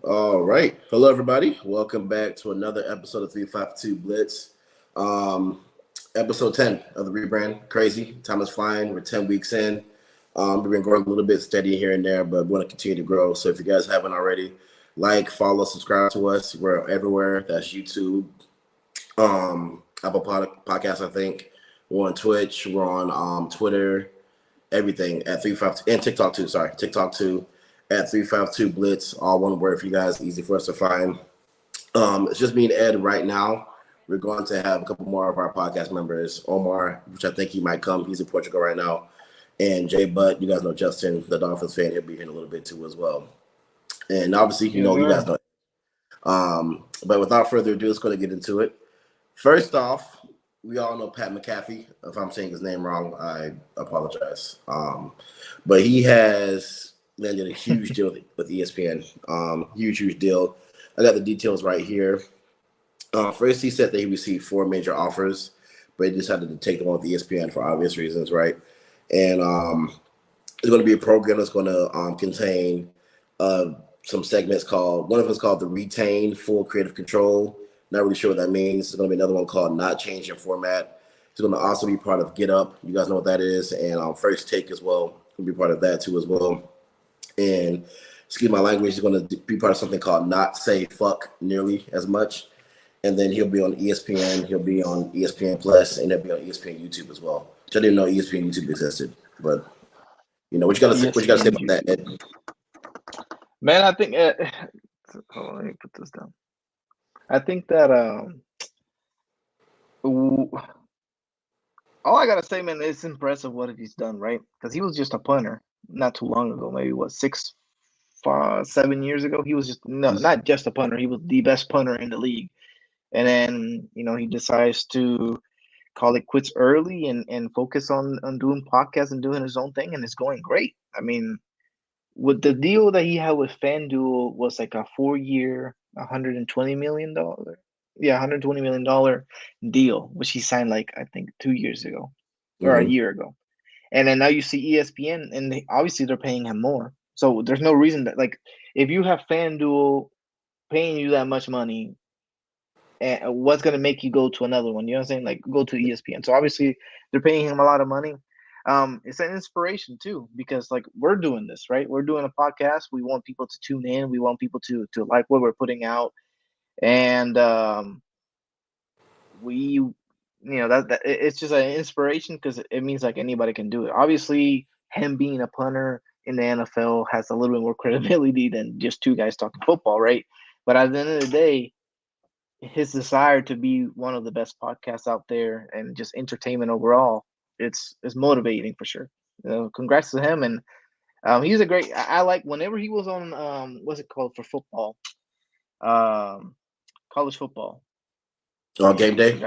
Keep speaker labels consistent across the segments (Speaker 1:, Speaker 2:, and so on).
Speaker 1: All right. Hello, everybody. Welcome back to another episode of 352 Blitz. Um, Episode 10 of the rebrand. Crazy. Time is flying. We're 10 weeks in. We've been growing a little bit steady here and there, but we want to continue to grow. So if you guys haven't already, like, follow, subscribe to us. We're everywhere. That's YouTube, Apple Podcasts, I think. We're on Twitch. We're on Twitter, everything at 352, and TikTok too. Sorry, TikTok too at 352 Blitz, all one word for you guys, easy for us to find. It's just me and Ed right now. We're going to have a couple more of our podcast members. Omar, which I think he might come. He's in Portugal right now. And Jay Butt, you guys know Justin, the Dolphins fan. He'll be here in a little bit too as well. And obviously, you guys know. But without further ado, let's go to get into it. First off, we all know Pat McAfee. If I'm saying his name wrong, I apologize. But he has landed a huge deal with ESPN. Huge deal. I got the details right here. First, he said that he received 4 major offers, but he decided to take the one with ESPN for obvious reasons, right? And it's going to be a program that's going to contain some segments called, one of them is called the Retain Full Creative Control. Not really sure what that means. There's going to be another one called Not Changing Format. It's going to also be part of Get Up. You guys know what that is. And First Take as well. Will be part of that too as well. And excuse my language, he's going to be part of something called Not Say Fuck Nearly as Much. And then he'll be on ESPN, he'll be on ESPN Plus, and he'll be on ESPN YouTube as well. Which I didn't know ESPN YouTube existed. But, what you got to say about that, Ed?
Speaker 2: Man, I think hold on, let me put this down. I think that all I gotta say, man, it's impressive what he's done, right? Because he was just a punter not too long ago, maybe 7 years ago. He was just not just a punter; he was the best punter in the league. And then he decides to call it quits early and focus on doing podcasts and doing his own thing, and it's going great. I mean, with the deal that he had with FanDuel was like a 4-year, $120 million. Yeah, $120 million deal, which he signed like I think 2 years ago or a year ago. And then now you see ESPN, and obviously they're paying him more. So there's no reason that, like, if you have FanDuel paying you that much money, and what's gonna make you go to another one? You know what I'm saying? Like, go to ESPN. So obviously they're paying him a lot of money. It's an inspiration too, because like we're doing this, right? We're doing a podcast. We want people to tune in. We want people to like what we're putting out, and we, that it's just an inspiration because it means like anybody can do it. Obviously, him being a punter in the NFL has a little bit more credibility than just 2 guys talking football, right? But at the end of the day, his desire to be one of the best podcasts out there and just entertainment overall, it's motivating for sure. Congrats to him, and he's a great. I like whenever he was on what's it called for football, college football.
Speaker 1: Game Day.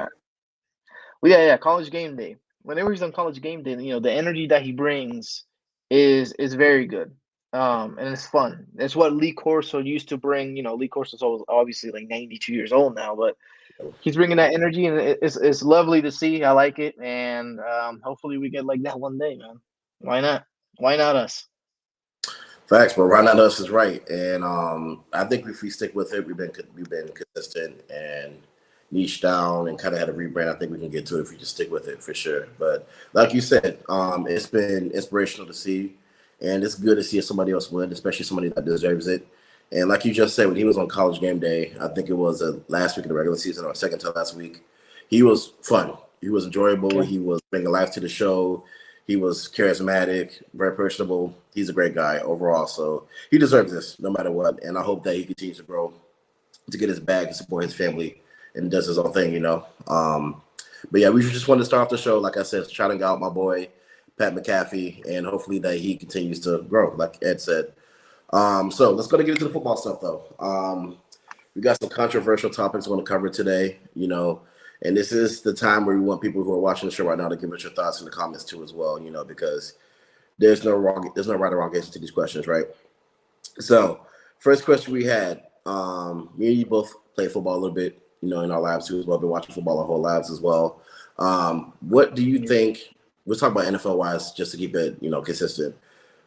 Speaker 2: Well, yeah, College Game Day. Whenever he's on College Game Day, the energy that he brings is very good. And it's fun. It's what Lee Corso used to bring. Lee Corso's obviously like 92 years old now, but he's bringing that energy, and it's lovely to see. I like it, and hopefully we get like that one day, man. Why not? Why not us?
Speaker 1: Facts, but why not us is right, and I think if we stick with it, we've been consistent and niche down and kind of had a rebrand. I think we can get to it if we just stick with it for sure. But like you said, it's been inspirational to see. And it's good to see somebody else win, especially somebody that deserves it. And like you just said, when he was on College Game Day, I think it was last week of the regular season or second to last week, he was fun. He was enjoyable. Yeah. He was bringing life to the show. He was charismatic, very personable. He's a great guy overall. So he deserves this no matter what. And I hope that he continues to grow, to get his bag and support his family and does his own thing, But yeah, we just wanted to start off the show, like I said, shouting out my boy, Pat McAfee, and hopefully that he continues to grow, like Ed said. So let's go to get into the football stuff, though. We got some controversial topics we want to cover today, and this is the time where we want people who are watching the show right now to give us your thoughts in the comments too, as well, because there's no right or wrong answer to these questions, right? So first question we had, me and you both play football a little bit, in our lives too, as well. Been watching football our whole lives as well. What do you think? Let's talk about NFL wise, just to keep it, consistent.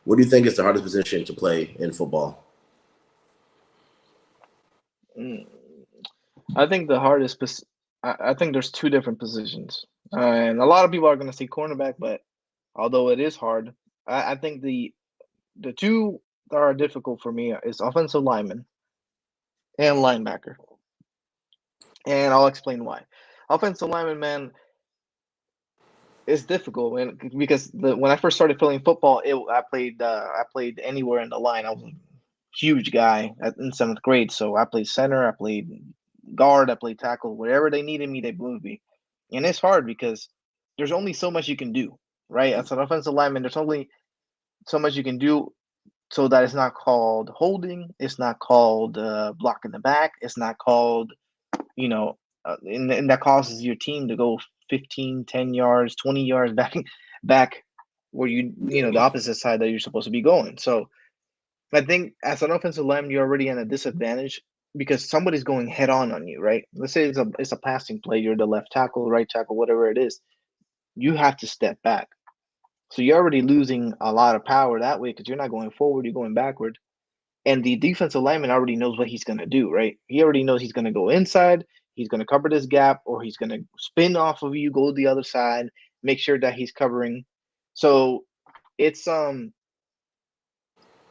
Speaker 1: What do you think is the hardest position to play in football?
Speaker 2: Mm, I think the hardest. I think there's two different positions, and a lot of people are going to say cornerback, but although it is hard, I think the two that are difficult for me is offensive lineman and linebacker, and I'll explain why. Offensive lineman, man, it's difficult because when I first started playing football, I played anywhere in the line. I was a huge guy in seventh grade, so I played center, I played guard, I played tackle, wherever they needed me, they moved me, and it's hard because there's only so much you can do, right? As an offensive lineman, there's only so much you can do so that it's not called holding, it's not called blocking the back, it's not called you know, and that causes your team to go 15, 10 yards, 20 yards back where the opposite side that you're supposed to be going. So I think as an offensive lineman, you're already at a disadvantage because somebody's going head on you, right? Let's say it's a passing play, you're the left tackle, right tackle, whatever it is. You have to step back. So you're already losing a lot of power that way because you're not going forward, you're going backward. And the defensive lineman already knows what he's going to do, right? He already knows he's going to go inside, he's going to cover this gap, or he's going to spin off of you, go to the other side, make sure that he's covering. So it's I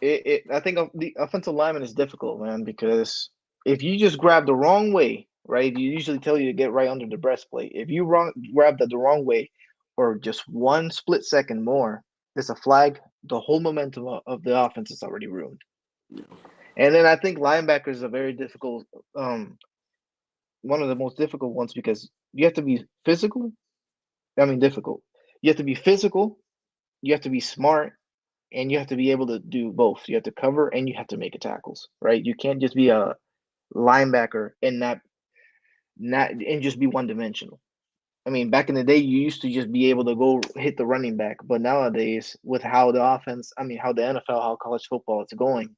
Speaker 2: think the offensive lineman is difficult, man, because if you just grab the wrong way, right? You usually tell you to get right under the breastplate. If you grab that the wrong way, or just one split second more, it's a flag. The whole momentum of the offense is already ruined. And then I think linebacker is a very difficult, one of the most difficult ones because you have to be physical. I mean, difficult. You have to be physical, you have to be smart, and you have to be able to do both. You have to cover and you have to make tackles, right? You can't just be a linebacker and not and just be one dimensional. I mean, back in the day, you used to just be able to go hit the running back, but nowadays, with how the offense, I mean, how the NFL, how college football is going,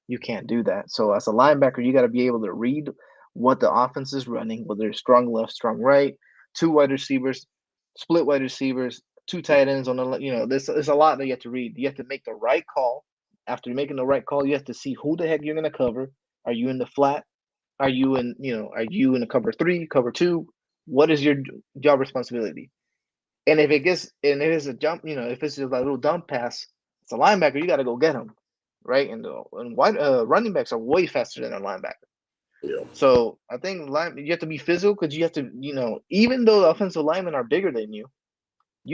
Speaker 2: you can't do that. So as a linebacker, you got to be able to read what the offense is running, whether it's strong left, strong right, two wide receivers, split wide receivers, two tight ends on the, there's a lot that you have to read. You have to make the right call. After making the right call, you have to see who the heck you're going to cover. Are you in the flat? Are you in the cover three, cover two? What is your job responsibility? And if it is a jump, if it's just a little dump pass, it's a linebacker, you got to go get him, right? And running backs are way faster than a linebacker.
Speaker 1: Yeah.
Speaker 2: So I think you have to be physical because you have to, even though the offensive linemen are bigger than you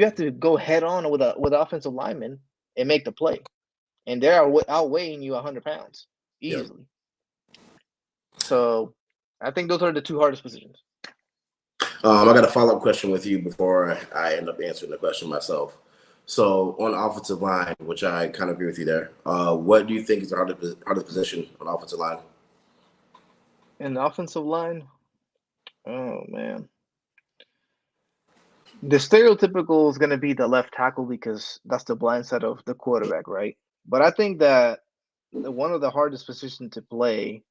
Speaker 2: have to go head on with offensive linemen and make the play, and they're outweighing you 100 pounds easily. So I think those are the two hardest positions.
Speaker 1: I got a follow-up question with you before I end up answering the question myself. So on offensive line, which I kind of agree with you there, what do you think is the hardest position on offensive line?
Speaker 2: In the offensive line, oh man, the stereotypical is going to be the left tackle because that's the blind side of the quarterback, right? But I think that one of the hardest positions to play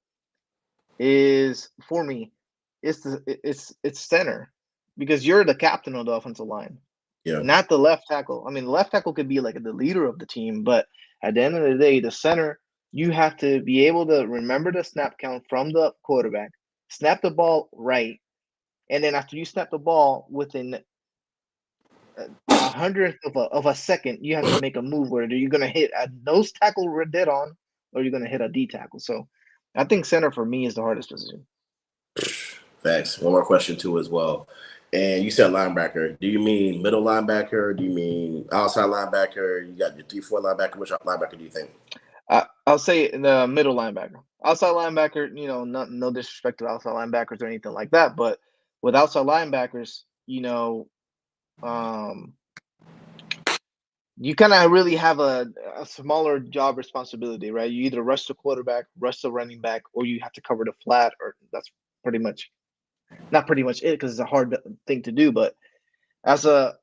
Speaker 2: is, for me, it's center because you're the captain of the offensive line, not the left tackle. I mean, the left tackle could be like the leader of the team, but at the end of the day, the center, you have to be able to remember the snap count from the quarterback, snap the ball right, and then after you snap the ball within a hundredth of a second, you have to make a move where you're going to hit a nose tackle dead on, or you're going to hit a D tackle. So I think center for me is the hardest position.
Speaker 1: Thanks. One more question too as well. And you said linebacker. Do you mean middle linebacker? Do you mean outside linebacker? You got your 3-4 linebacker. Which linebacker do you think?
Speaker 2: I'll say the middle linebacker. Outside linebacker, no disrespect to outside linebackers or anything like that, but with outside linebackers, you kind of really have a smaller job responsibility, right? You either rush the quarterback, rush the running back, or you have to cover the flat, or that's not pretty much it because it's a hard thing to do. But as a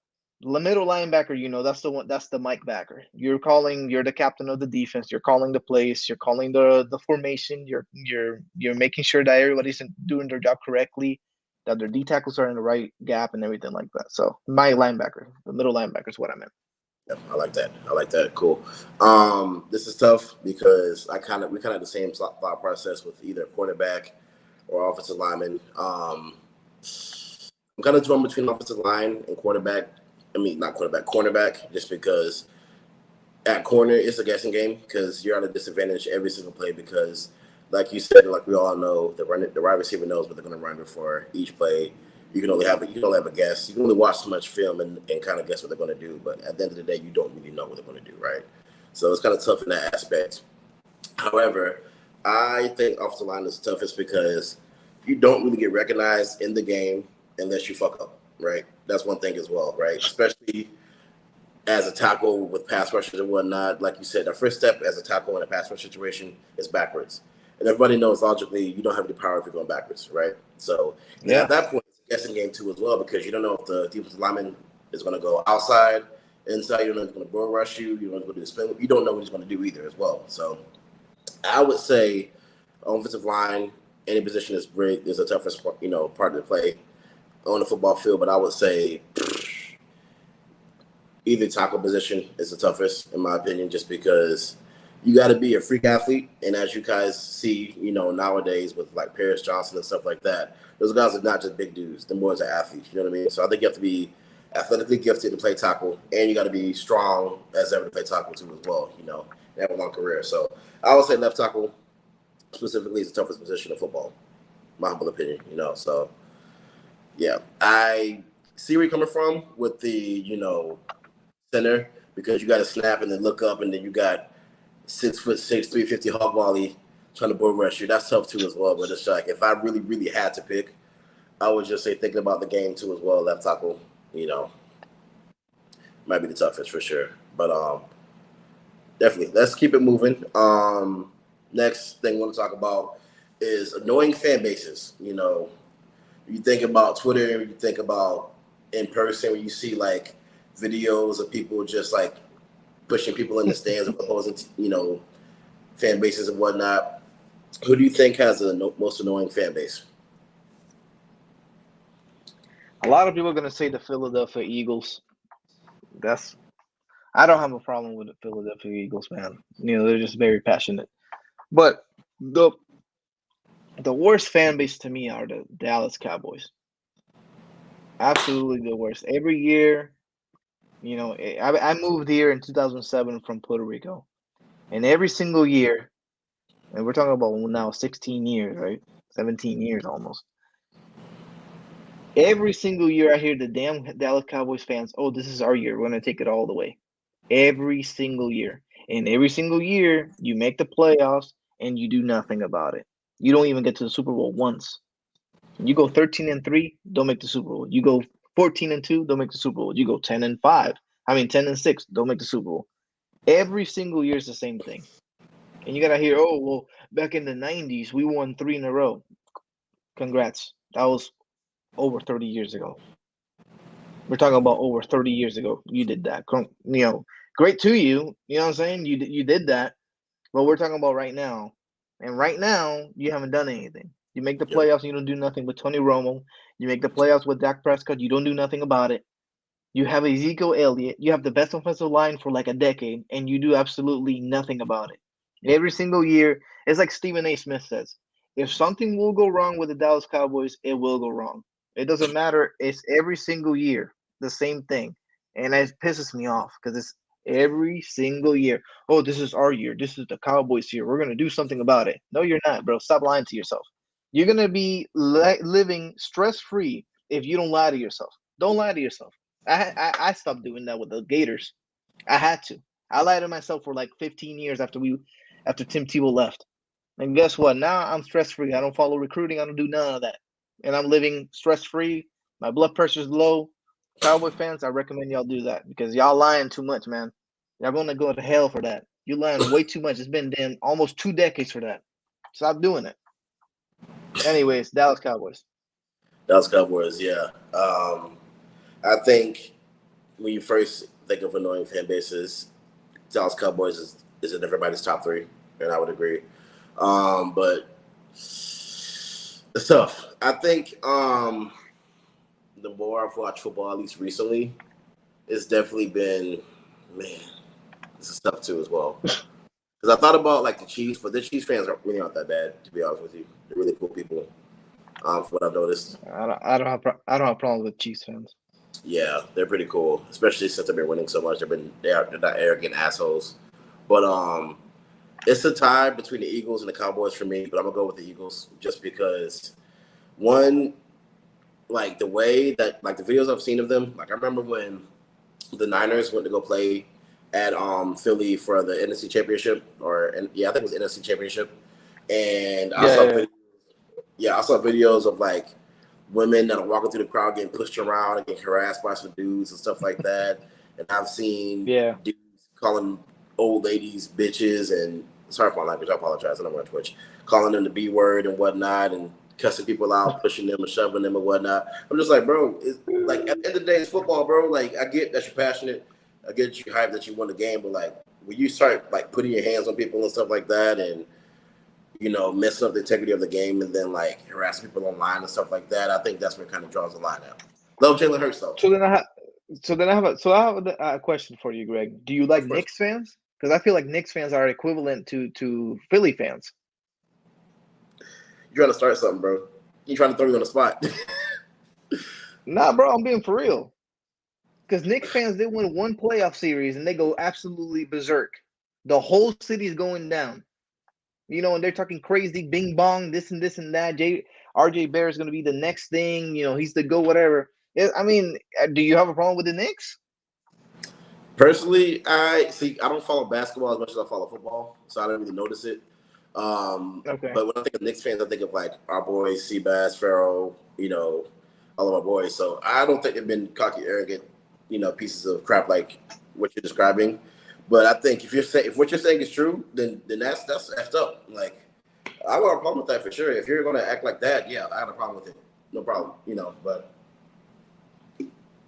Speaker 2: middle linebacker, that's the mic backer. You're the captain of the defense. You're calling the plays. You're calling the formation. You're making sure that everybody's doing their job correctly, that their D tackles are in the right gap and everything like that. So my linebacker, the middle linebacker is what I meant.
Speaker 1: Yeah, I like that. Cool. This is tough because we kind of have the same thought process with either quarterback or offensive lineman. I'm kind of drawn between offensive line and quarterback. I mean, not quarterback, cornerback, just because at corner it's a guessing game because you're at a disadvantage every single play because, like you said, like we all know, the wide receiver knows what they're going to run before each play. You can only have a guess. You can only watch so much film and kind of guess what they're going to do. But at the end of the day, you don't really know what they're going to do, right? So it's kind of tough in that aspect. However, I think offensive line is the toughest because you don't really get recognized in the game unless you fuck up, right? That's one thing as well, right? Especially as a tackle with pass rushers and whatnot. Like you said, the first step as a tackle in a pass rush situation is backwards. And everybody knows logically you don't have the power if you're going backwards, right? So at that point, it's a guessing game too as well because you don't know if the defensive lineman is going to go outside, inside. You don't know if he's going to bull rush you. You don't know if he's going to do the spin. You don't know what he's going to do either as well. So I would say offensive line, any position is the toughest part of the play on the football field. But I would say either tackle position is the toughest, in my opinion, just because you got to be a freak athlete. And as you guys see, nowadays with like Paris Johnson and stuff like that, those guys are not just big dudes. The boys are athletes. You know what I mean? So I think you have to be athletically gifted to play tackle, and you got to be strong as ever to play tackle too as well. And have a long career. So I would say left tackle specifically is the toughest position in football. My humble opinion. So yeah, I see where you're coming from with the center because you got to snap and then look up, and then you got 6'6", 350 hog volley trying to bull rush you. That's tough too as well. But it's like if I really, really had to pick, I would just say thinking about the game too as well. Left tackle, might be the toughest for sure. But definitely, let's keep it moving. Next thing I want to talk about is annoying fan bases. You think about Twitter, you think about in person when you see like videos of people just like pushing people in the stands of opposing, fan bases and whatnot. Who do you think has the most annoying fan base?
Speaker 2: A lot of people are going to say the Philadelphia Eagles. I don't have a problem with the Philadelphia Eagles, man. They're just very passionate. But the worst fan base to me are the Dallas Cowboys. Absolutely the worst. Every year, I moved here in 2007 from Puerto Rico. And every single year, and we're talking about now 16 years, right? 17 years almost. Every single year I hear the damn Dallas Cowboys fans, oh, this is our year. We're going to take it all the way. Every single year. And every single year, you make the playoffs and you do nothing about it. You don't even get to the Super Bowl once. You go 13-3, don't make the Super Bowl. You go 14-2, don't make the Super Bowl. You go 10-5. 10-6, don't make the Super Bowl. Every single year is the same thing. And you got to hear, oh, well, back in the 90s, we won 3 in a row. Congrats. That was over 30 years ago. We're talking about over 30 years ago. You did that. Great to you. You know what I'm saying? You did that. But we're talking about right now. And right now, you haven't done anything. You make the playoffs, you don't do nothing with Tony Romo. You make the playoffs with Dak Prescott, you don't do nothing about it. You have Ezekiel Elliott. You have the best offensive line for like a decade, and you do absolutely nothing about it. And every single year, it's like Stephen A. Smith says, if something will go wrong with the Dallas Cowboys, it will go wrong. It doesn't matter. It's every single year the same thing. And it pisses me off because it's every single year. Oh, this is our year. This is the Cowboys year. We're going to do something about it. No, you're not, bro. Stop lying to yourself. You're going to be living stress-free if you don't lie to yourself. Don't lie to yourself. I stopped doing that with the Gators. I had to. I lied to myself for like 15 years after Tim Tebow left. And guess what? Now I'm stress-free. I don't follow recruiting. I don't do none of that. And I'm living stress-free. My blood pressure's low. Cowboy fans, I recommend y'all do that because y'all lying too much, man. Y'all going to go to hell for that. You're lying way too much. It's been almost 2 decades for that. Stop doing it. Anyways, Dallas Cowboys.
Speaker 1: Dallas Cowboys, yeah. I think when you first think of annoying fan bases, Dallas Cowboys is in everybody's top 3, and I would agree. But it's tough. I think the more I've watched football, at least recently, it's definitely been, man, this is tough too as well. Because I thought about like the Chiefs, but the Chiefs fans are really not that bad, to be honest with you. They're really cool people. From what I've noticed.
Speaker 2: I don't have problems with Chiefs fans.
Speaker 1: Yeah, they're pretty cool, especially since they've been winning so much. They're not arrogant assholes. But it's a tie between the Eagles and the Cowboys for me. But I'm gonna go with the Eagles just because one, like the way that like the videos I've seen of them. Like I remember when the Niners went to go play at Philly for the NFC Championship, I think it was NFC Championship, and I saw videos of like women that are walking through the crowd getting pushed around and getting harassed by some dudes and stuff like that. And I've seen dudes calling old ladies bitches and sorry for my language, I apologize. I know I'm on Twitch, calling them the B word and whatnot and cussing people out, pushing them and shoving them and whatnot. I'm just like, bro, like at the end of the day, it's football, bro. Like I get that you're passionate, I get you hyped that you won the game, but like when you start like putting your hands on people and stuff like that and messing up the integrity of the game and then like harassing people online and stuff like that. I think that's where it kind of draws the line out. Love Jalen Hurts though.
Speaker 2: So then I have a question for you, Greg. Do you like Knicks fans? Because I feel like Knicks fans are equivalent to Philly fans.
Speaker 1: You're trying to start something, bro. You trying to throw me on the spot?
Speaker 2: Nah, bro, I'm being for real. Because Knicks fans, they win one playoff series and they go absolutely berserk. The whole city's going down. And they're talking crazy, bing bong, this and that. RJ Barrett is going to be the next thing. He's the go, whatever. I mean, do you have a problem with the Knicks?
Speaker 1: Personally, I don't follow basketball as much as I follow football, so I don't really notice it. Okay. But when I think of Knicks fans, I think of like our boys, Seabass, Farrell, all of our boys. So I don't think they've been cocky, arrogant, pieces of crap like what you're describing. But I think if what you're saying is true, then that's effed up. Like I got a problem with that for sure. If you're gonna act like that, yeah, I have a problem with it. No problem, But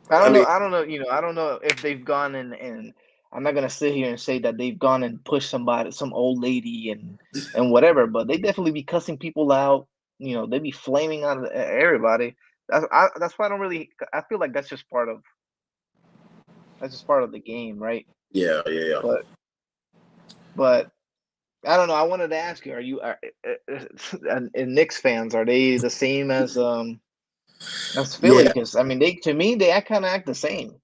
Speaker 2: I don't know. I don't know if they've gone and I'm not gonna sit here and say that they've gone and pushed somebody, some old lady and whatever. But they definitely be cussing people out. They be flaming on everybody. That's why I don't really. I feel like that's just part of the game, right?
Speaker 1: Yeah.
Speaker 2: But I don't know. I wanted to ask you: and Knicks fans, are they the same as Philly? Because I mean, to me, they kind of act the same.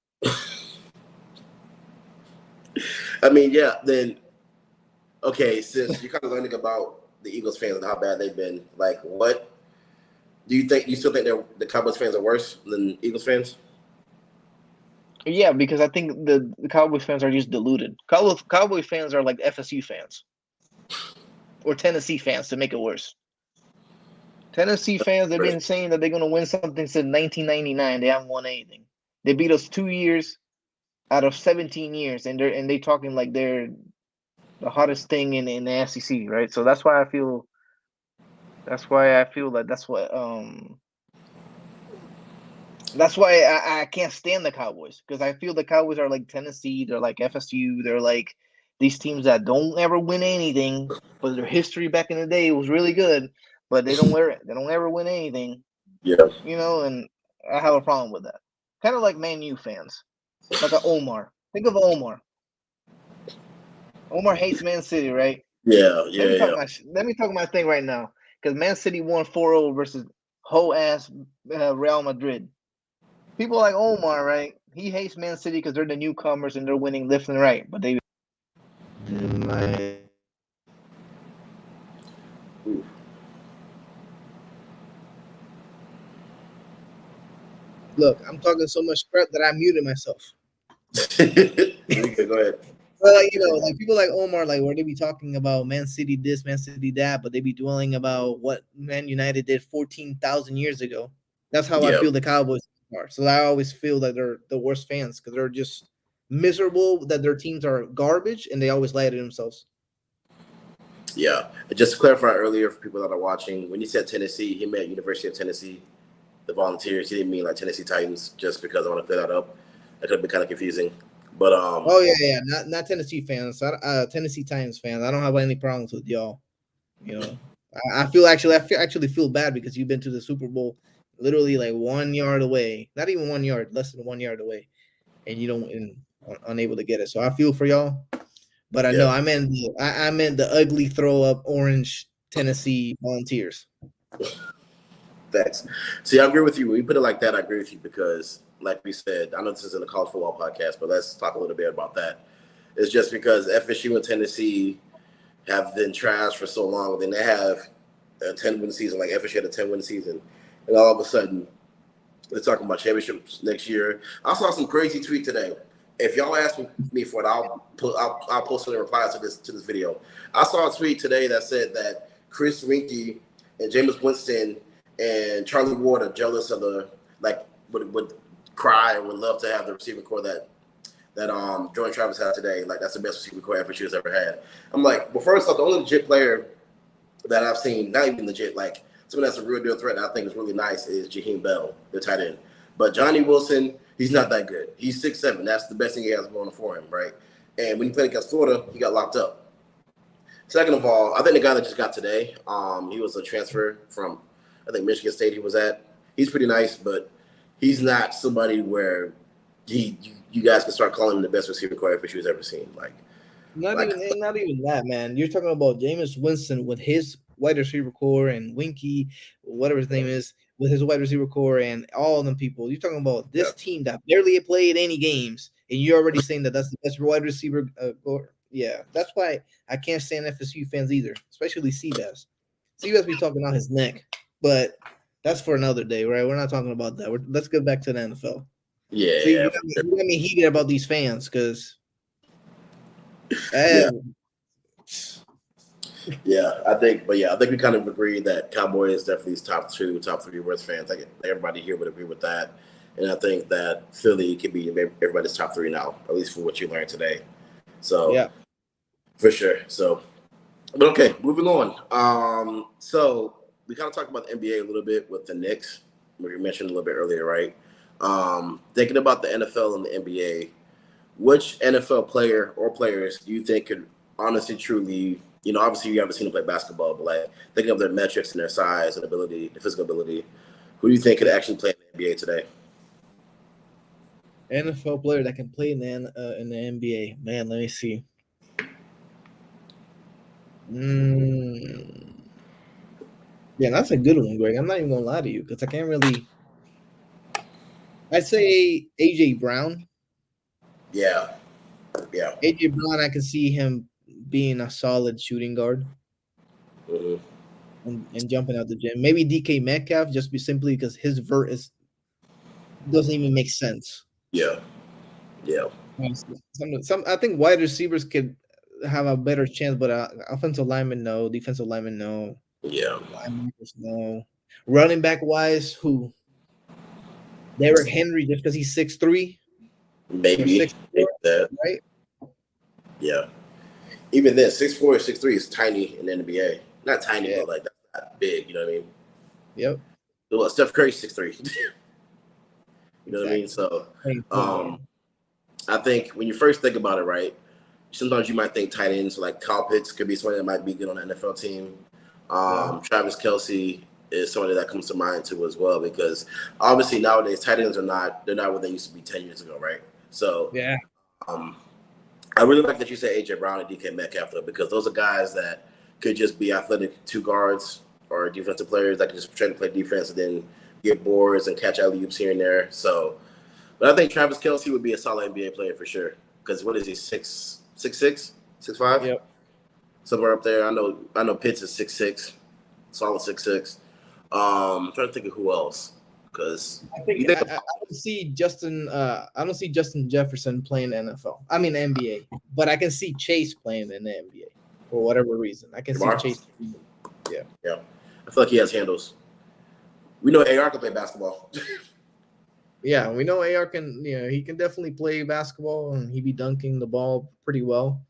Speaker 1: I mean, yeah. Then, okay, since you're kind of learning about the Eagles fans and how bad they've been, like, what do you think? You still think the Cowboys fans are worse than Eagles fans?
Speaker 2: Yeah, because I think the Cowboys fans are just deluded. Cowboys fans are like FSU fans or Tennessee fans to make it worse. Tennessee fans, they've been saying that they're going to win something since 1999. They haven't won anything. They beat us 2 years out of 17 years, and they talking like they're the hottest thing in the SEC, right? So that's why I feel that's why I can't stand the Cowboys, because I feel the Cowboys are like Tennessee, they're like FSU, they're like these teams that don't ever win anything, but their history back in the day was really good, but they don't ever win anything.
Speaker 1: Yeah.
Speaker 2: And I have a problem with that. Kind of like Man U fans, like Omar. Think of Omar. Omar hates Man City, right?
Speaker 1: Yeah.
Speaker 2: Let me talk my thing right now, because Man City won 4-0 versus whole ass Real Madrid. People like Omar, right? He hates Man City because they're the newcomers and they're winning left and right. But they.
Speaker 3: Look, I'm talking so much crap that I muted myself.
Speaker 1: Go ahead.
Speaker 3: Well, like people like Omar, like where they be talking about Man City this, Man City that, but they be dwelling about what Man United did 14,000 years ago. That's how I feel the Cowboys are. So I always feel that they're the worst fans because they're just miserable that their teams are garbage and they always lie to themselves.
Speaker 1: Yeah. Just to clarify earlier for people that are watching, when you said Tennessee, he meant University of Tennessee, the Volunteers. He didn't mean like Tennessee Titans, just because I want to clear that up. That could be kind of confusing. But
Speaker 3: not Tennessee fans, Tennessee Titans fans. I don't have any problems with y'all. I actually feel bad because you've been to the Super Bowl literally like 1 yard away, not even 1 yard, less than 1 yard away, and you don't unable to get it. So I feel for y'all. But I know I meant the ugly throw up orange Tennessee Volunteers.
Speaker 1: Thanks. See, I agree with you. When you put it like that, I agree with you because, like we said, I know this isn't a college football podcast, but let's talk a little bit about that. It's just because FSU and Tennessee have been trash for so long. Then they have a 10-win season, like FSU had a 10-win season. And all of a sudden, they're talking about championships next year. I saw some crazy tweet today. If y'all ask me for it, I'll post some replies to this video. I saw a tweet today that said that Chris Winkie and Jameis Winston and Charlie Ward are jealous of would cry and would love to have the receiving core that Jordan Travis had today. Like, that's the best receiving core FSU has ever had. I'm like, well, first off, the only legit player that I've seen, not even legit, like someone that's a real deal threat that I think is really nice is Jaheim Bell, the tight end. But Johnny Wilson, he's not that good. He's 6'7". That's the best thing he has going for him, right? And when he played against Florida, he got locked up. Second of all, I think the guy that just got today, he was a transfer from, I think, Michigan State he was at. He's pretty nice, but he's not somebody where you guys can start calling him the best receiver core FSU's ever seen.
Speaker 3: Not even that, man. You're talking about Jameis Winston with his wide receiver core and Winkie, whatever his name is, with his wide receiver core and all of them people. You're talking about this team that barely played any games, and you're already saying that that's the best wide receiver core. Yeah, that's why I can't stand FSU fans either, especially Seabass. Seabass be talking on his neck, but that's for another day, right? We're not talking about that. Let's get back to the NFL.
Speaker 1: Yeah,
Speaker 3: so you got me heated about these fans because
Speaker 1: I think we kind of agree that Cowboy is definitely top 2, top 3 worst fans. I think everybody here would agree with that, and I think that Philly could be everybody's top 3 now, at least for what you learned today. So
Speaker 3: yeah,
Speaker 1: for sure. So, but okay, moving on. So we kind of talked about the NBA a little bit with the Knicks, we mentioned a little bit earlier, right? Thinking about the NFL and the NBA, which NFL player or players do you think could honestly, truly, obviously you haven't seen them play basketball, but like thinking of their metrics and their size and ability, their physical ability, who do you think could actually play in the NBA today?
Speaker 3: NFL player that can play in the NBA. Man, let me see. Yeah, that's a good one, Greg. I'm not even gonna lie to you because I can't really. I'd say AJ Brown.
Speaker 1: Yeah.
Speaker 3: AJ Brown, I can see him being a solid shooting guard.
Speaker 1: Mm-hmm.
Speaker 3: And jumping out the gym. Maybe DK Metcalf, just simply because his vert doesn't even make sense.
Speaker 1: Yeah.
Speaker 3: I think wide receivers could have a better chance, but offensive linemen, no. Defensive linemen, no.
Speaker 1: Yeah.
Speaker 3: Linebackers, no. Running back wise, who? Derrick Henry, just because he's 6'3".
Speaker 1: Maybe
Speaker 3: 6'4",
Speaker 1: that.
Speaker 3: right?
Speaker 1: Yeah. Even then, 6'4" or 6'3" is tiny in the NBA. Not tiny, but like that's not big. You know what I mean?
Speaker 3: Yep.
Speaker 1: Well, Steph Curry's 6'3". You know what I mean? So, I think when you first think about it, right, sometimes you might think tight ends like Kyle Pitts could be somebody that might be good on the NFL team. Travis Kelce is somebody that comes to mind too as well, because obviously nowadays tight ends they're not what they used to be 10 years ago, right? So
Speaker 3: yeah,
Speaker 1: I really like that you say AJ Brown and DK Metcalf though, because those are guys that could just be athletic 2 guards or defensive players that can just try to play defense and then get boards and catch alley-oops here and there. So, but I think Travis Kelce would be a solid NBA player for sure. Because what is he, 6'6", 6'5"?
Speaker 3: Yep.
Speaker 1: Somewhere up there. I know Pitts is 6'6", solid 6'6". I'm trying to think of who else. Because
Speaker 3: I don't see Justin. I don't see Justin Jefferson playing NFL. I mean NBA, but I can see Chase playing in the NBA for whatever reason. I can see Chase.
Speaker 1: Yeah. I feel like he has handles. We know AR can play basketball.
Speaker 3: Yeah, we know AR can. He can definitely play basketball, and he be dunking the ball pretty well.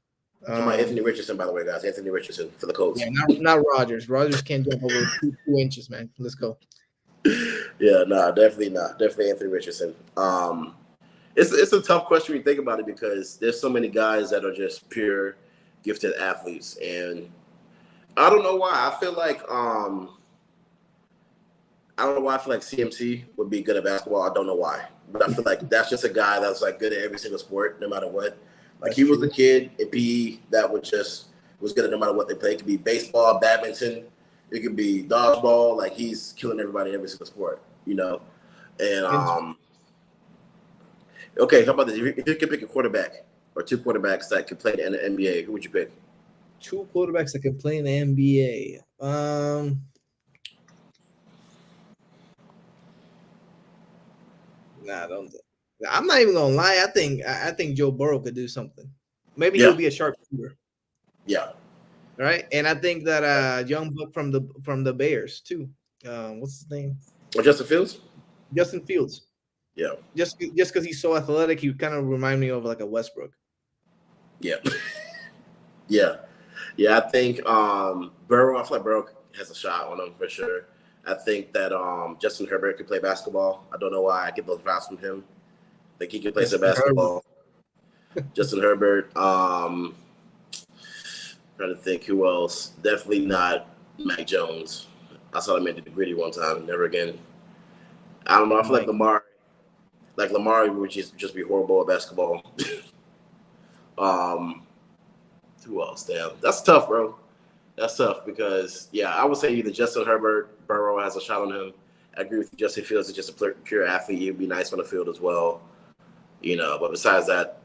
Speaker 1: Anthony Richardson, by the way, guys. Anthony Richardson for the Colts.
Speaker 3: Yeah, not Rodgers. Rodgers can't jump over 2 inches, man. Let's go.
Speaker 1: Yeah, definitely not. Definitely Anthony Richardson. It's a tough question when you think about it, because there's so many guys that are just pure gifted athletes, and I don't know why. I feel like CMC would be good at basketball. I don't know why, but I feel like that's just a guy that's like good at every single sport, no matter what. Like that's he was true. The kid in PE that was good at no matter what they play. It could be baseball, badminton. It could be dodgeball. Like he's killing everybody in every single sport, you know. And okay, how about this? If you could pick a quarterback or two quarterbacks that could play in the NBA, who would you pick?
Speaker 3: Two quarterbacks that can play in the NBA. Nah, don't. I'm not even gonna lie. I think Joe Burrow could do something. Maybe
Speaker 1: Yeah.
Speaker 3: he'll be a sharpshooter,
Speaker 1: Yeah.
Speaker 3: right? And I think that young buck from the Bears too. What's his name?
Speaker 1: Or Justin Fields?
Speaker 3: Justin Fields.
Speaker 1: Yeah.
Speaker 3: Just because he's so athletic, he kind of remind me of like a Westbrook.
Speaker 1: Yeah. Yeah. Yeah, I think Burrow, I feel like Burrow has a shot on him for sure. I think that Justin Herbert could play basketball. I don't know why I get those vibes from him. I think he could play some basketball. Justin Herbert. Trying to think who else. Definitely not Mac Jones. I saw him at the gritty one time. Never again. I don't know. I feel like Lamar would just be horrible at basketball. Who else? Damn, that's tough, bro. That's tough because I would say either Justin Herbert, Burrow has a shot on him. I agree with you. Justin Fields is just a pure athlete. He'd be nice on the field as well, you know. But besides that,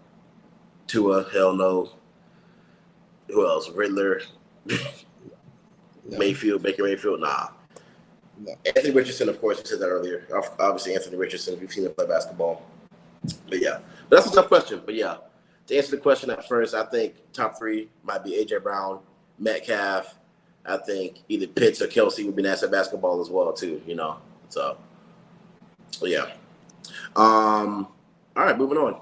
Speaker 1: Tua, hell no. Who else? Riddler, Mayfield, Baker Mayfield, nah. No. Anthony Richardson, of course, we said that earlier. Obviously, Anthony Richardson, we've seen him play basketball. But that's a tough question. But to answer the question at first, I think top three might be A.J. Brown, Metcalf. I think either Pitts or Kelsey would be nice at basketball as well, too, you know. So, all right, moving on. A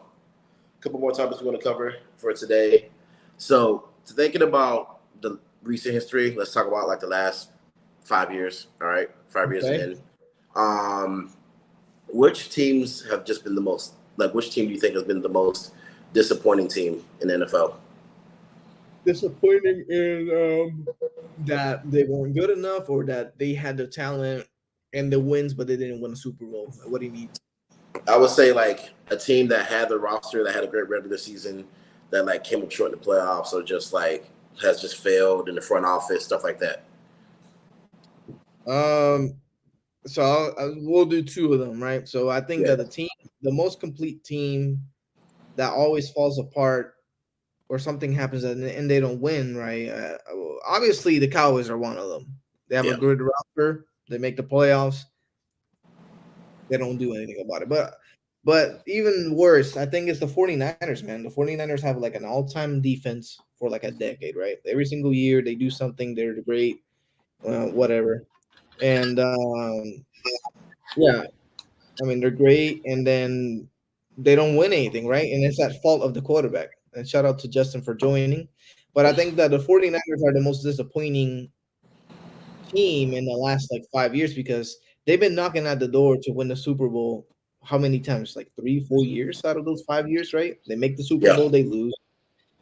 Speaker 1: couple more topics we want to cover for today. So, thinking about the recent history, let's talk about like the last 5 years. All right, 5 years in. Which teams have just been the most? Like, which team do you think has been the most disappointing team in the NFL?
Speaker 3: Disappointing in that they weren't good enough, or that they had the talent and the wins, but they didn't win a Super Bowl. What do you mean?
Speaker 1: I would say like a team that had the roster, that had a great regular season, that like came up short in the playoffs, or just like has just failed in the front office, stuff like that.
Speaker 3: So we'll do two of them, right? So I think that the most complete team that always falls apart, or something happens and they don't win, right? Obviously, the Cowboys are one of them. They have a good roster. They make the playoffs. They don't do anything about it. But even worse, I think it's the 49ers, man. The 49ers have like an all-time defense for like a decade, right? Every single year they do something. They're great, whatever. And I mean, they're great, and then they don't win anything, right? And it's that fault of the quarterback. And shout out to Justin for joining. But I think that the 49ers are the most disappointing team in the last like 5 years, because they've been knocking at the door to win the Super Bowl how many times? Like 3-4 years out of those 5 years, right? They make the Super Bowl, they lose.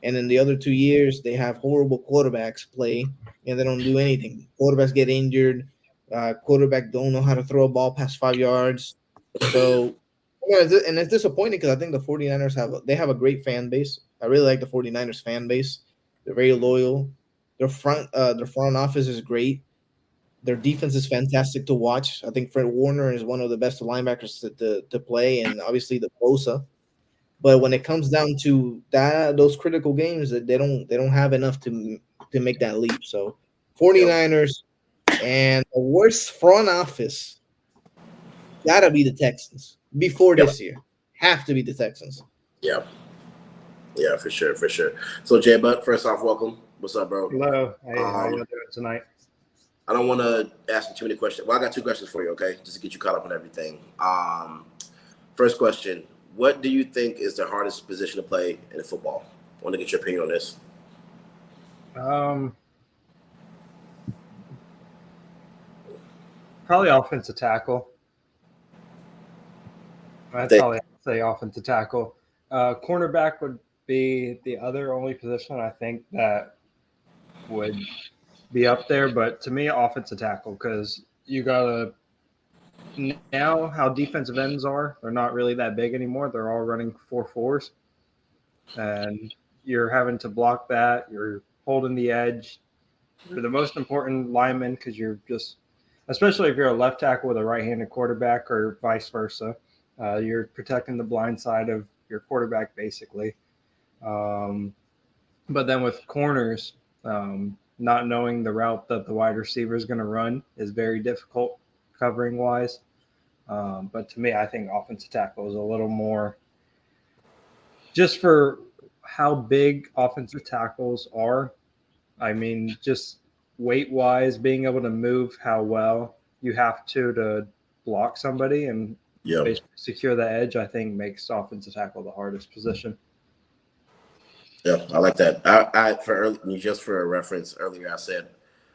Speaker 3: And then the other 2 years, they have horrible quarterbacks play, and they don't do anything. Quarterbacks get injured. Quarterback don't know how to throw a ball past 5 yards. So, and it's disappointing because I think the 49ers have a great fan base. I really like the 49ers fan base. They're very loyal. Their front office is great. Their defense is fantastic to watch. I think Fred Warner is one of the best linebackers to play, and obviously the Bosa. But when it comes down to those critical games, that they don't have enough to make that leap. So 49ers and the worst front office gotta be the Texans before this year. Have to be the Texans.
Speaker 1: Yeah, for sure. So Jay Butt, first off, welcome. What's up, bro?
Speaker 4: Hello. Hey, how you doing tonight?
Speaker 1: I don't want to ask you too many questions. Well, I got 2 questions for you, okay? Just to get you caught up on everything. First question. What do you think is the hardest position to play in football? I want to get your opinion on this.
Speaker 4: Probably offensive tackle. I'd probably say offensive tackle. Cornerback would be the only position I think that would be up there. But to me, offensive tackle, because you got to – now how defensive ends are, they're not really that big anymore. They're all running 4.4s. And you're having to block that. You're holding the edge. You're the most important lineman because you're just, especially if you're a left tackle with a right-handed quarterback or vice versa, you're protecting the blind side of your quarterback basically. But then with corners, not knowing the route that the wide receiver is going to run is very difficult covering wise. But to me, I think offensive tackle is a little more just for how big offensive tackles are. I mean, just weight wise, being able to move how well you have to block somebody and basically secure the edge, I think makes offensive tackle the hardest position.
Speaker 1: Yeah, I like that. I just for a reference earlier, I said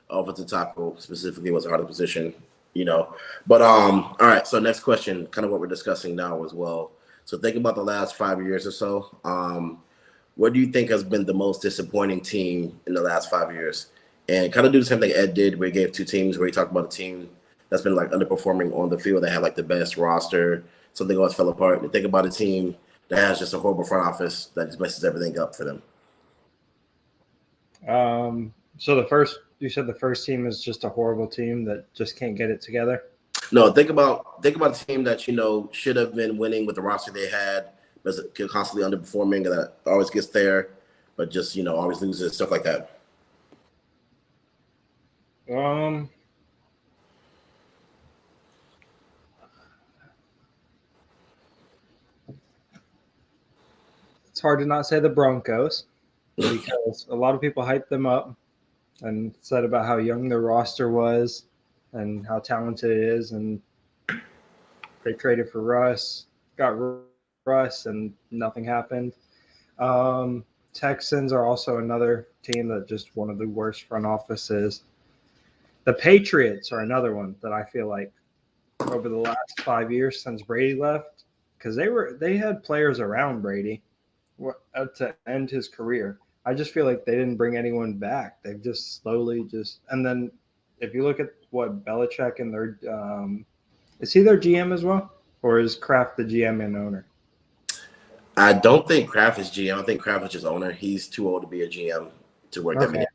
Speaker 1: offensive tackle specifically was the hardest position, But all right. So next question, kind of what we're discussing now as well. So think about the last 5 years or so. What do you think has been the most disappointing team in the last 5 years? And kind of do the same thing Ed did, where he gave two teams, where he talked about a team that's been like underperforming on the field, that had like the best roster, something else fell apart. And think about a team that has just a horrible front office that just messes everything up for them.
Speaker 4: So you said the first team is just a horrible team that just can't get it together.
Speaker 1: No, think about a team that should have been winning with the roster they had, but constantly underperforming, and that always gets there, but just always loses, stuff like that.
Speaker 4: It's hard to not say the Broncos because a lot of people hyped them up and said about how young their roster was and how talented it is, and they traded for Russ, got Russ, and nothing happened. Texans are also another team that just one of the worst front offices. The Patriots are another one that I feel like over the last 5 years since Brady left, because they had players around Brady to end his career. I just feel like they didn't bring anyone back. They've just slowly and then if you look at what Belichick and their is he their GM as well, or is Kraft the GM and owner?
Speaker 1: I don't think Kraft is GM. I think Kraft is just owner. He's too old to be a GM to work that many.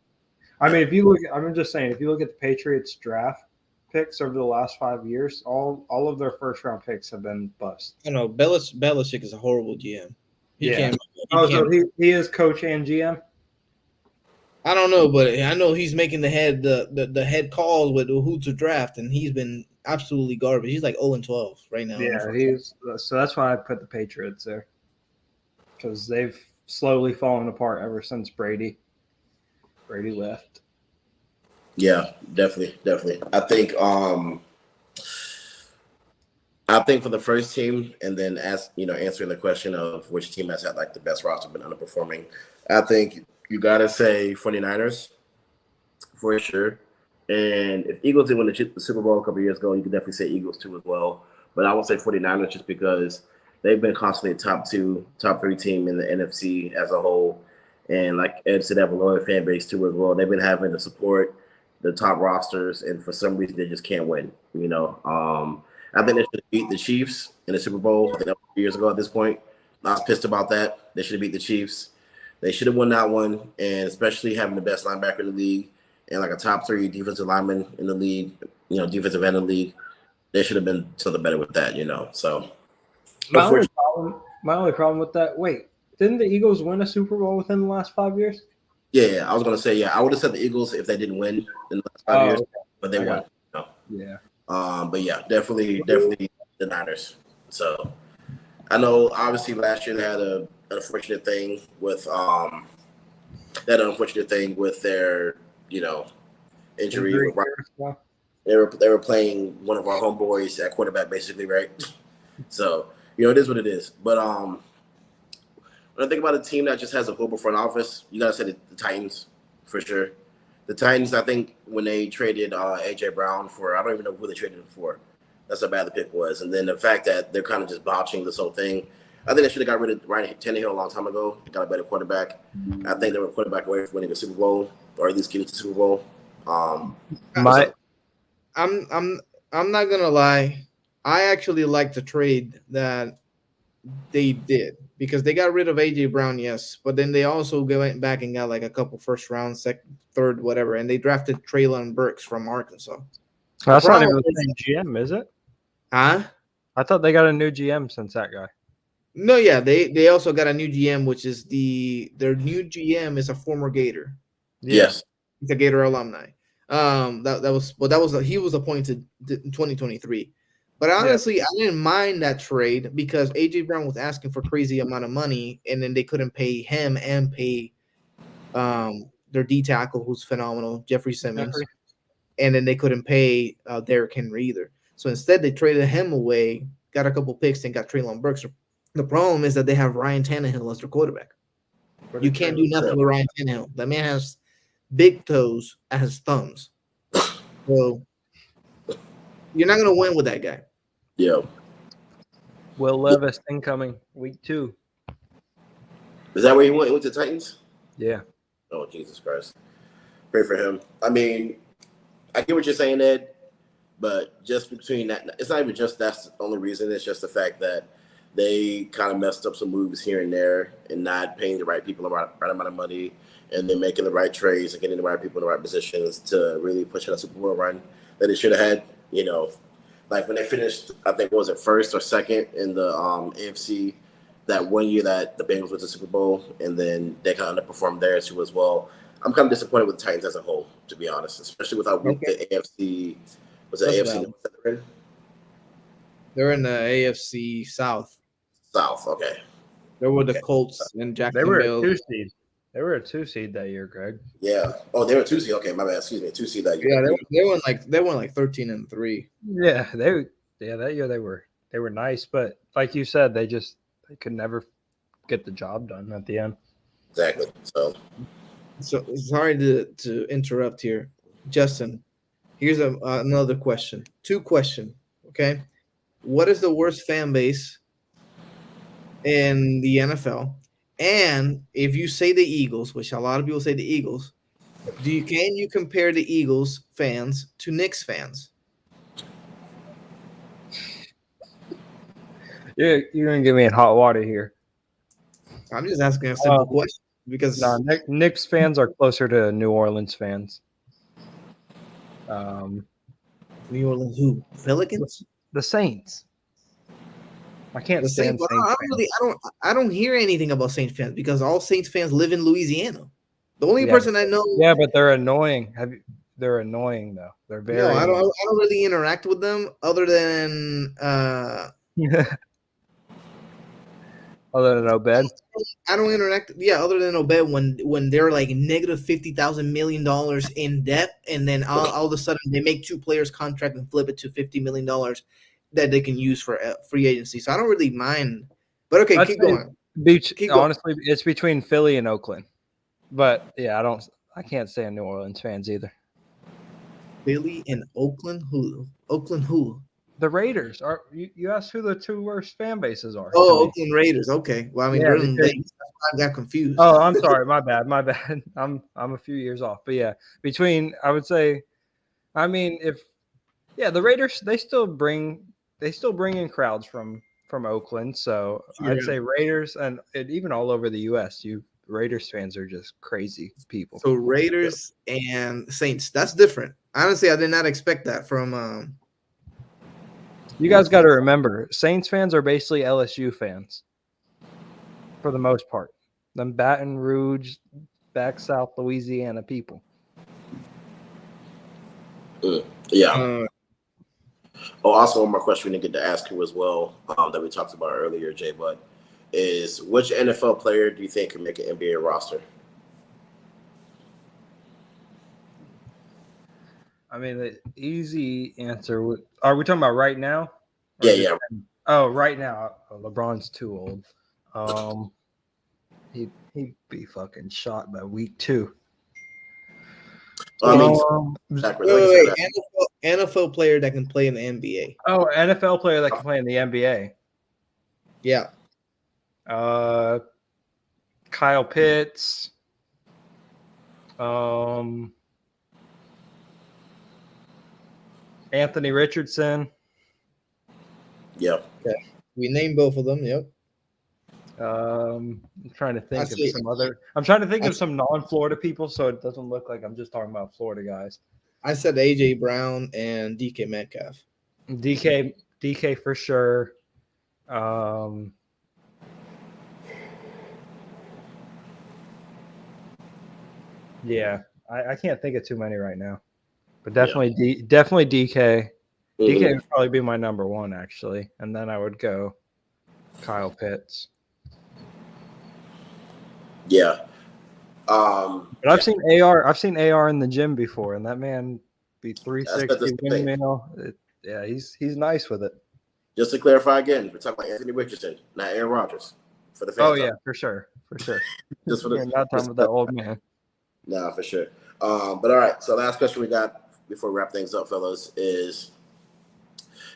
Speaker 4: I mean, I'm just saying, if you look at the Patriots draft picks over the last 5 years, all of their first round picks have been bust.
Speaker 3: I know Belichick is a horrible GM. He
Speaker 4: is coach and GM.
Speaker 3: I don't know, but I know he's making the head calls with who to draft, and he's been absolutely garbage. He's like 0-12 right now.
Speaker 4: Yeah, so that's why I put the Patriots there, because they've slowly fallen apart ever since Brady left.
Speaker 1: Yeah, definitely. I think for the first team, and then answering the question of which team has had like the best roster been underperforming, I think you gotta say 49ers for sure. And if Eagles did win the Super Bowl a couple years ago, you could definitely say Eagles too as well. But I would say 49ers just because they've been constantly a top 2, top 3 team in the NFC as a whole. And like Ed said, they have a loyal fan base too as well. They've been having to support the top rosters, and for some reason they just can't win. I think they should have beat the Chiefs in the Super Bowl. I think that was 2 years ago at this point. I was pissed about that. They should have beat the Chiefs. They should have won that one, and especially having the best linebacker in the league and like a top 3 defensive lineman in the league, defensive end in the league. They should have been something better with that, So
Speaker 4: my only problem with that. Wait, didn't the Eagles win a Super Bowl within the last 5 years?
Speaker 1: Yeah, I was gonna say I would have said the Eagles if they didn't win in the last 5 years, but they won.
Speaker 4: Yeah.
Speaker 1: But yeah, definitely the Niners. So I know obviously last year they had an unfortunate thing with their injury. They were playing one of our homeboys at quarterback basically, right? So it is what it is. But when I think about a team that just has a global front office, you gotta say the Titans for sure. The Titans, I think, when they traded AJ Brown for, I don't even know who they traded him for. That's how bad the pick was. And then the fact that they're kind of just botching this whole thing. I think they should have got rid of Ryan Tannehill a long time ago. Got a better quarterback. I think they were a quarterback away from winning a Super Bowl, or at least getting to the Super Bowl.
Speaker 3: I'm not gonna lie. I actually like the trade that They did because they got rid of AJ Brown, yes, but then they also went back and got like a couple first round, second, third, whatever, and they drafted Traylon Burks from Arkansas.
Speaker 4: That's not even
Speaker 3: problem
Speaker 4: the same GM, is it?
Speaker 3: Huh?
Speaker 4: I thought they got a new GM since that guy.
Speaker 3: No, yeah, they also got a new GM, which is their new GM is a former Gator.
Speaker 1: Yes.
Speaker 3: He's a Gator alumni. He was appointed in 2023. But honestly, I didn't mind that trade because AJ Brown was asking for crazy amount of money, and then they couldn't pay him and pay their D tackle, who's phenomenal, Jeffrey Simmons, and then they couldn't pay Derrick Henry either. So instead, they traded him away, got a couple picks, and got Traylon Burks. The problem is that they have Ryan Tannehill as their quarterback. You can't do nothing with Ryan Tannehill. That man has big toes as his thumbs. So you're not gonna win with that guy.
Speaker 1: Yeah.
Speaker 4: Will Levis incoming week 2.
Speaker 1: Is that where he went? He went to the Titans?
Speaker 4: Yeah.
Speaker 1: Oh, Jesus Christ. Pray for him. I mean, I get what you're saying, Ed, but just between that, it's not even just that's the only reason. It's just the fact that they kind of messed up some moves here and there and not paying the right people the right amount of money and then making the right trades and getting the right people in the right positions to really push in a Super Bowl run that they should have had. You know, like when they finished, I think, what was it, first or second in the AFC that one year that the Bengals went to the Super Bowl, and then they kind of underperformed there too as well. I'm kind of disappointed with the Titans as a whole, to be honest, especially with how weak the AFC was. The AFC
Speaker 3: they're in the AFC South.
Speaker 1: South, okay.
Speaker 3: There were the Colts and
Speaker 4: They were
Speaker 3: Jacksonville.
Speaker 4: a 2 seed. They were a 2 seed that year, Greg.
Speaker 1: Yeah. Oh, they were 2 seed. Okay, my bad. Excuse me, 2 seed that year.
Speaker 3: Yeah, they went like 13-3.
Speaker 4: Yeah, that year they were nice, but like you said, they could never get the job done at the end.
Speaker 1: Exactly. So
Speaker 3: sorry to interrupt here, Justin. Here's another question. 2 questions. Okay, what is the worst fan base in the NFL? And if you say the Eagles, which a lot of people say the Eagles, can you compare the Eagles fans to Knicks fans?
Speaker 4: You're gonna get me in hot water here.
Speaker 3: I'm just asking a simple question because
Speaker 4: Knicks fans are closer to New Orleans fans.
Speaker 3: New Orleans who? Pelicans?
Speaker 4: The Saints. I can't stand Saints.
Speaker 3: I don't hear anything about Saints fans because all Saints fans live in Louisiana. The only person I know.
Speaker 4: Yeah, but they're annoying. They're annoying though. They're very.
Speaker 3: No, I don't really interact with them other than.
Speaker 4: Other than Obed.
Speaker 3: I don't interact. Yeah, other than Obed when they're like negative $50 million in debt, and then all of a sudden they make 2 players contract and flip it to $50 million that they can use for free agency. So I don't really mind. But okay, keep going.
Speaker 4: Honestly, it's between Philly and Oakland. But yeah, I can't stand New Orleans fans either.
Speaker 3: Philly and Oakland? Who? Oakland who?
Speaker 4: The Raiders. You asked who the 2 worst fan bases are.
Speaker 3: Oh, Oakland Raiders. Okay. Well, I mean, they're in Vegas. I got confused.
Speaker 4: Oh, I'm sorry. My bad. I'm a few years off. But yeah, I would say, I mean, the Raiders, they still bring in crowds from Oakland. So I'd say Raiders and even all over the U.S. Raiders fans are just crazy people.
Speaker 3: So Raiders and Saints, that's different. Honestly, I did not expect that from.
Speaker 4: You guys got to remember, Saints fans are basically LSU fans for the most part. Them Baton Rouge, back South Louisiana people.
Speaker 1: Yeah. Also, one more question we didn't get to ask you as well that we talked about earlier, Jay Butt, is which NFL player do you think can make an NBA roster?
Speaker 4: I mean, the easy answer are we talking about right now?
Speaker 1: Yeah.
Speaker 4: Oh, right now, LeBron's too old. He'd be fucking shot by week 2.
Speaker 3: NFL player that can play in the NBA.
Speaker 4: Oh, NFL player that can play in the NBA.
Speaker 3: Yeah.
Speaker 4: Kyle Pitts. Anthony Richardson.
Speaker 1: Yep.
Speaker 3: Okay. We named both of them. Yep.
Speaker 4: I'm trying to think of
Speaker 3: say-
Speaker 4: some other. I'm trying to think of some non-Florida people, so it doesn't look like I'm just talking about Florida guys.
Speaker 3: I said AJ Brown and DK Metcalf.
Speaker 4: DK for sure. Yeah, I can't think of too many right now, but definitely definitely DK. DK would probably be my number one actually, and then I would go Kyle Pitts.
Speaker 1: Yeah.
Speaker 4: But I've seen AR. I've seen AR in the gym before, and that man be 360 windmill. Yeah, he's nice with it.
Speaker 1: Just to clarify again, we're talking about Anthony Richardson, not Aaron Rodgers. For the fans.
Speaker 4: Oh yeah, for sure.
Speaker 1: Just for
Speaker 4: We're not talking about that old man.
Speaker 1: Nah, for sure. But all right. So last question we got before we wrap things up, fellas, is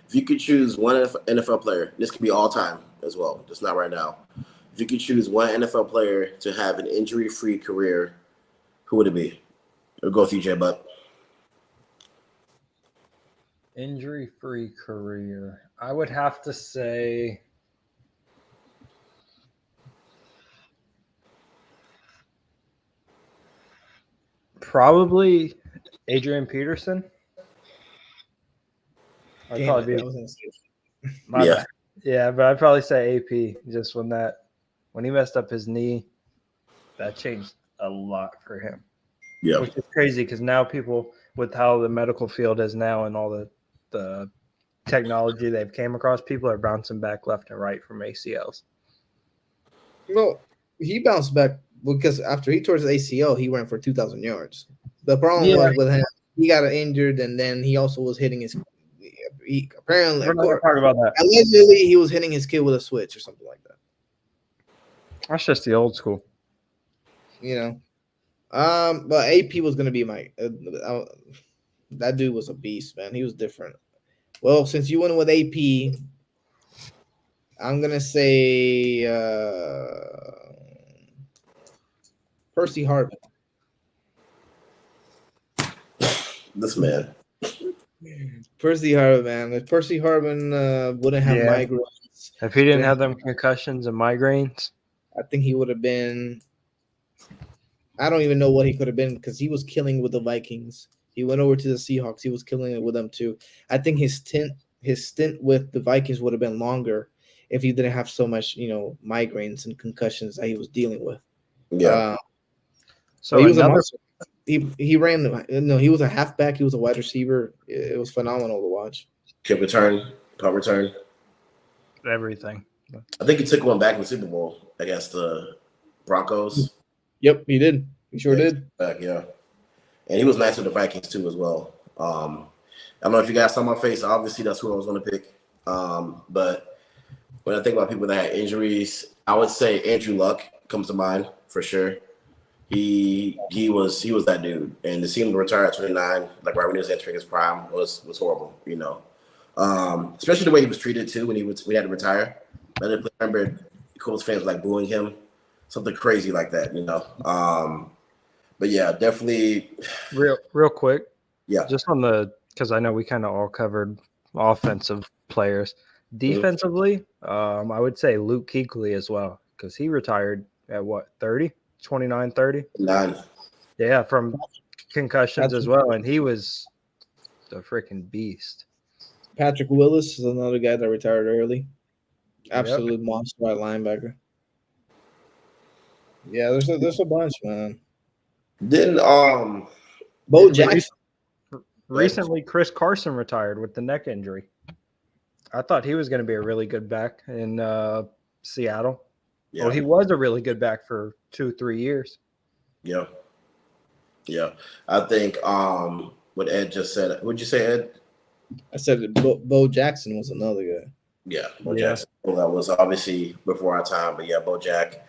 Speaker 1: if you could choose one NFL player, this could be all time as well, just not right now. If you could choose one NFL player to have an injury-free career, who would it be? We'll go with you, J-Buck.
Speaker 4: Injury-free career. I would have to say probably Adrian Peterson. I'd probably be my bad. Yeah, but I'd probably say AP just when he messed up his knee, that changed a lot for him.
Speaker 1: Yeah.
Speaker 4: Which is crazy because now people, with how the medical field is now and all the technology they've came across, people are bouncing back left and right from ACLs.
Speaker 3: Well, he bounced back because after he tore his ACL, he ran for 2,000 yards. The problem was with him, he got injured, and then he also was hitting his. He apparently,
Speaker 4: we're not going to talk about that.
Speaker 3: Allegedly, he was hitting his kid with a switch or something like that.
Speaker 4: That's just the old school.
Speaker 3: You know, but AP was going to be my. That dude was a beast, man. He was different. Well, since you went with AP, I'm gonna say Percy Harvin.
Speaker 1: This man.
Speaker 3: Percy Harvin, man. If Percy Harvin wouldn't have migraines,
Speaker 4: if he didn't have them concussions and migraines,
Speaker 3: I think he would have been. I don't even know what he could have been because he was killing with the Vikings. He went over to the Seahawks. He was killing it with them too. I think his stint with the Vikings would have been longer if he didn't have so much, migraines and concussions that he was dealing with.
Speaker 1: Yeah.
Speaker 3: So he was a monster. He ran. No, he was a halfback. He was a wide receiver. It was phenomenal to watch.
Speaker 1: Kick return, punt return,
Speaker 4: everything.
Speaker 1: I think he took one back in the Super Bowl against the Broncos.
Speaker 3: Yep, he did. He sure did.
Speaker 1: Back, yeah. And he was nice with the Vikings too as well. I don't know if you guys saw my face. Obviously, that's who I was going to pick. But when I think about people that had injuries, I would say Andrew Luck comes to mind for sure. He was that dude, and to see him retire at 29, like right when he was entering his prime, was horrible. Especially the way he was treated too when he had to retire. I remember Colts fans like booing him, something crazy like that. But yeah, definitely.
Speaker 4: Real quick.
Speaker 1: Yeah.
Speaker 4: Just on because I know we kind of all covered offensive players. Defensively, I would say Luke Kuechly as well because he retired at what, 30? 29, 30?
Speaker 1: 9.
Speaker 4: Yeah, from concussions as well, and he was a freaking beast.
Speaker 3: Patrick Willis is another guy that retired early. Absolute monster at linebacker. Yeah, there's a bunch, man.
Speaker 1: Then
Speaker 3: Bo Jackson.
Speaker 4: Recently, Chris Carson retired with the neck injury. I thought he was going to be a really good back in Seattle. Yeah. Well, he was a really good back for 2-3 years.
Speaker 1: Yeah. Yeah. I think what Ed just said. What'd you say, Ed?
Speaker 3: I said that Bo Jackson was another guy.
Speaker 1: Yeah, Bo Jackson. Well, that was obviously before our time, but yeah, Bo Jack.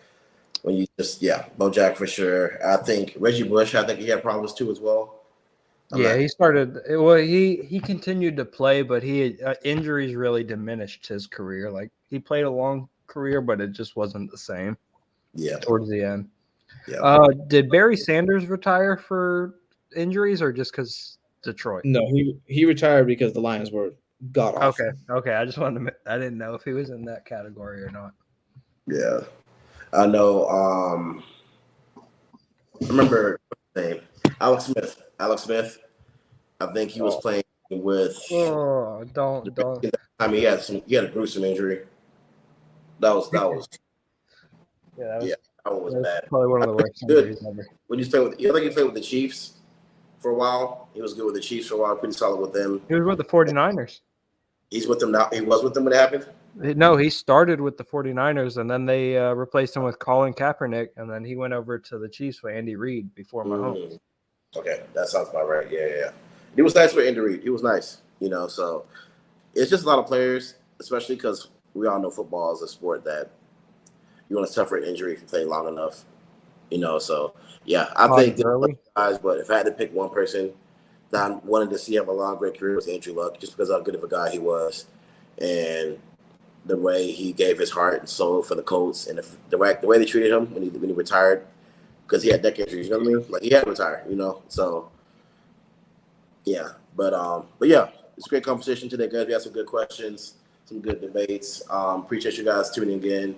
Speaker 1: Bo Jack for sure. I think Reggie Bush, I think he had problems too as well.
Speaker 4: He started. Well, he continued to play, but injuries really diminished his career. Like he played a long career, but it just wasn't the same.
Speaker 1: Yeah,
Speaker 4: towards the end.
Speaker 1: Yeah.
Speaker 4: Did Barry Sanders retire for injuries or just because Detroit?
Speaker 3: No, he retired because the Lions were god awful.
Speaker 4: Okay. I just wanted to. I didn't know if he was in that category or not.
Speaker 1: Yeah. I know. I remember his name, Alex Smith. Alex Smith. I think he was playing with.
Speaker 4: Oh, don't.
Speaker 1: I mean, he had a gruesome injury. That was
Speaker 4: Yeah,
Speaker 1: yeah, that one was bad.
Speaker 4: probably one of the worst
Speaker 1: Good.
Speaker 4: injuries ever.
Speaker 1: When you play with, I think he played with the Chiefs for a while. He was good with the Chiefs for a while. Pretty solid with them.
Speaker 4: He was with the 49ers.
Speaker 1: He's with them now. He was with them when it happened.
Speaker 4: No, he started with the 49ers, and then they replaced him with Colin Kaepernick, and then he went over to the Chiefs with Andy Reid before Mahomes.
Speaker 1: Okay, that sounds about right. Yeah. He was nice with Andy Reid. He was nice, so it's just a lot of players, especially because we all know football is a sport that you want to suffer an injury if you play long enough, so yeah, I think
Speaker 4: Early.
Speaker 1: guys, but if I had to pick one person that I wanted to see have a long, great career was Andrew Luck, just because of how good of a guy he was and the way he gave his heart and soul for the Colts and the way they treated him when he retired, because he had neck injuries, you know what I mean? Like, he had to retire, so yeah. But yeah, it's a great conversation today, guys. We had some good questions, some good debates. Appreciate you guys tuning in.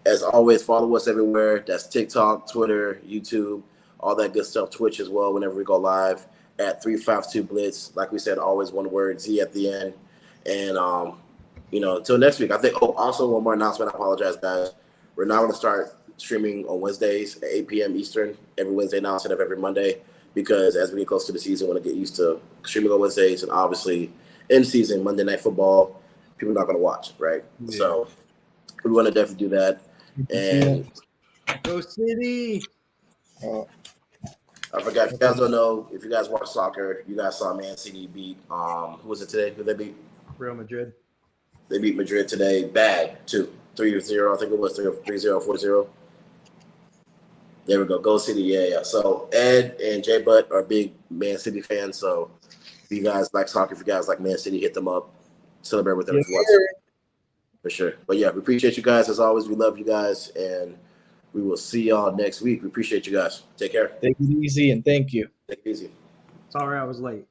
Speaker 1: As always, follow us everywhere. That's TikTok, Twitter, YouTube, all that good stuff. Twitch as well, whenever we go live at 352 Blitz. Like we said, always one word, Z at the end. And until next week. I think, also one more announcement. I apologize, guys. We're now going to start streaming on Wednesdays at 8 p.m. Eastern every Wednesday now instead of every Monday, because as we get close to the season, we want to get used to streaming on Wednesdays, and obviously in season, Monday Night Football, people are not going to watch, right?
Speaker 4: Yeah.
Speaker 1: So we want to definitely do that. And
Speaker 4: Go City!
Speaker 1: I forgot, if you guys don't know, if you guys watch soccer, you guys saw Man City beat, who was it today? Who they beat?
Speaker 4: Real Madrid.
Speaker 1: They beat Madrid today, bad, too. 3-0, I think it was 3-0, 4-0. There we go. Go City, yeah. So Ed and J Butt are big Man City fans. So if you guys like soccer, if you guys like Man City, hit them up. Celebrate with them if you want to. For sure. But yeah, we appreciate you guys as always. We love you guys, and we will see y'all next week. We appreciate you guys. Take care.
Speaker 3: Take it easy and thank you.
Speaker 1: Take it easy.
Speaker 4: Sorry I was late.